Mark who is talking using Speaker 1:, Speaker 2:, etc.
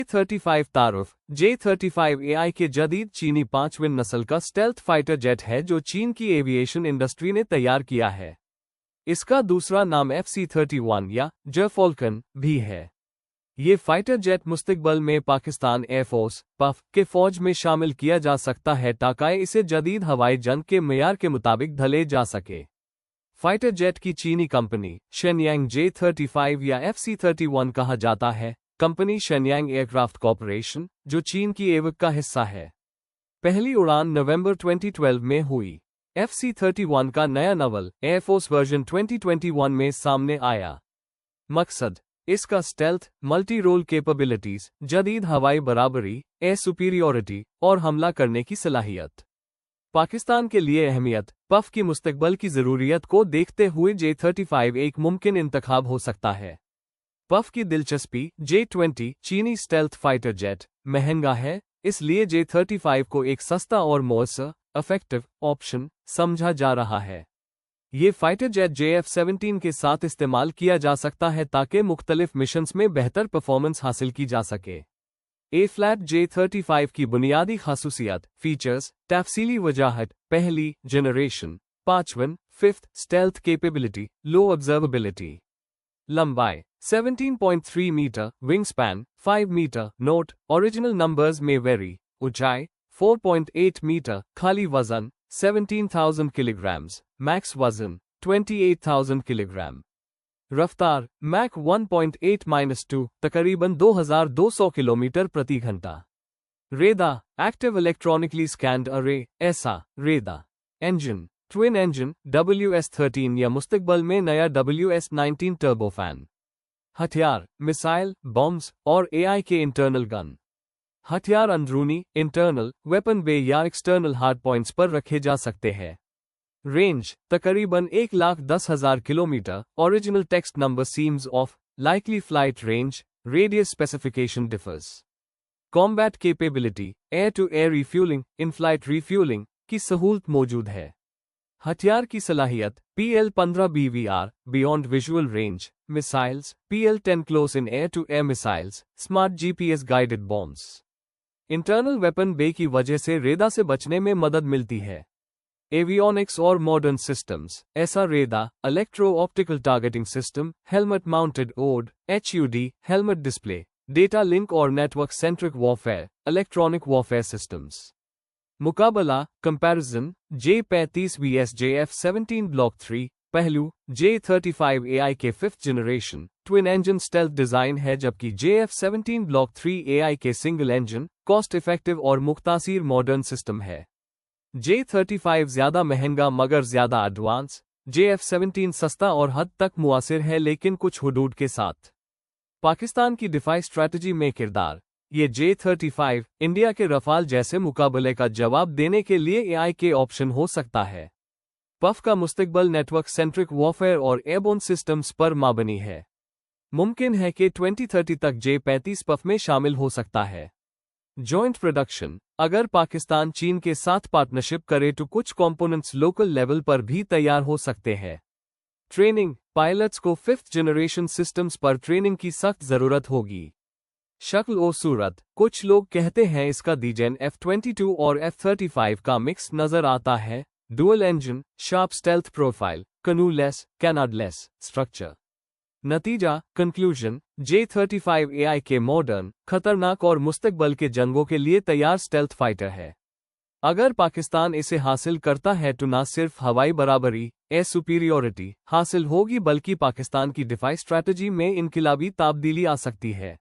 Speaker 1: J-35 तारुफ J-35 AI के जदीद चीनी 5वीं नस्ल का स्टेल्थ फाइटर जेट है जो चीन की एविएशन इंडस्ट्री ने तैयार किया है। इसका दूसरा नाम FC-31 या जे फॉल्कन भी है। ये फाइटर जेट मुस्तकबिल में पाकिस्तान एयरफोर्स (पफ) के फौज में शामिल किया जा सकता है ताकि इसे जदीद हवाई जंग के मेयार के मुताबिक ढले जा सके। फाइटर जेट की चीनी कंपनी शेनयांग J-35 या FC-31 कहा जाता है। कंपनी शेनयांग एयरक्राफ्ट कॉर्पोरेशन, जो चीन की एवक का हिस्सा है। पहली उड़ान नवंबर 2012 में हुई। FC-31 का नया नवल एयरफोर्स वर्जन 2021 में सामने आया। मकसद इसका स्टेल्थ, मल्टी रोल कैपेबिलिटीज, जदीद हवाई बराबरी, एयर सुपीरियॉरिटी और हमला करने की सलाहियत। पाकिस्तान के लिए अहमियत पफ की मुस्तकबल की ज़रूरियत को देखते हुए J-35 एक मुमकिन इंतखाब हो सकता है। पफ की दिलचस्पी J-20 चीनी स्टेल्थ फाइटर जेट महंगा है, इसलिए J-35 को एक सस्ता और मौसर इफेक्टिव ऑप्शन समझा जा रहा है। ये फाइटर जेट JF-17 के साथ इस्तेमाल किया जा सकता है ताकि मुख्तलिफ मिशंस में बेहतर परफॉर्मेंस हासिल की जा सके। A-फ्लैट J-35 की बुनियादी खासूसियत फीचर्स तफसीली वजाहत पहली जनरेशन 5वीं fifth stealth capability low observability लंबाई 17.3 metre wing span 5 metre note original numbers में वेरी ऊंचाई 4.8 मीटर खाली वजन 17,000 किलोग्राम्स मैक्स वजन 28,000 किलोग्राम रफ्तार मैक 1.8-2 तकरीबन 2,200 किलोमीटर प्रति घंटा रेदा एक्टिव इलेक्ट्रॉनिकली स्कैन्ड अरे ऐसा रेदा इंजन ट्विन इंजन WS-13 या मुस्तकबिल में नया WS-19 टर्बोफैन हथियार मिसाइल बॉम्ब्स और AI के इंटरनल गन हथियार अंदरूनी इंटरनल वेपन बे या एक्सटर्नल हार्ड पॉइंट्स पर रखे जा सकते हैं। रेंज तकरीबन 1,10,000 kilometre original text number seems of likely flight range radius specification differs combat capability air to air refuelling in flight refuelling की सहूलत मौजूद है। हथियार की सलाहियत PL-15 BVR beyond visual range missiles PL-10 close in air to air missiles smart GPS guided bombs internal weapon bay की वजह से रेदा से बचने में मदद मिलती है। एवियोनिक्स और modern systems AESA radar electro optical targeting system helmet mounted OD HUD helmet display data link और network centric warfare electronic warfare systems मुकाबला comparison J-35 vs JF-17 block 3 पहलू J-35 AI के 5th generation twin engine stealth design है जबकि JF-17 block 3 AI के single engine cost effective और मुख्तासिर modern system है। J-35 ज्यादा महंगा मगर ज्यादा एडवांस, JF-17 सस्ता और हद तक मुआसिर है लेकिन कुछ हुदूद के साथ। पाकिस्तान की डिफाई स्ट्रैटेजी में किरदार ये J-35 इंडिया के रफाल जैसे मुकाबले का जवाब देने के लिए AI के ऑप्शन हो सकता है। पफ का मुस्तकबिल नेटवर्क सेंट्रिक वॉरफेयर और एयरबोर्न सिस्टम्स पर मबनी है। मुमकिन है कि 2030 तक J-35 पफ में शामिल हो सकता है। जॉइंट प्रोडक्शन अगर पाकिस्तान चीन के साथ पार्टनरशिप करे तो कुछ कंपोनेंट्स लोकल लेवल पर भी तैयार हो सकते हैं। ट्रेनिंग पायलट्स को 5th जनरेशन सिस्टम्स पर ट्रेनिंग की सख्त जरूरत होगी। शक्ल और सूरत कुछ लोग कहते हैं इसका दीजेन F-22 और F-35 का मिक्स नजर आता है। Dual engine sharp stealth profile कनूलेस कैनाडलेस स्ट्रक्चर नतीजा कंक्लूजन J-35 AI के मॉडर्न खतरनाक और मुस्तकबिल के जंगों के लिए तैयार स्टेल्थ फाइटर है। अगर पाकिस्तान इसे हासिल करता है तो न सिर्फ हवाई बराबरी एयर सुपीरियॉरिटी हासिल होगी बल्कि पाकिस्तान की डिफाई स्ट्रैटेजी में इनकिलाबी तब्दीली आ सकती है।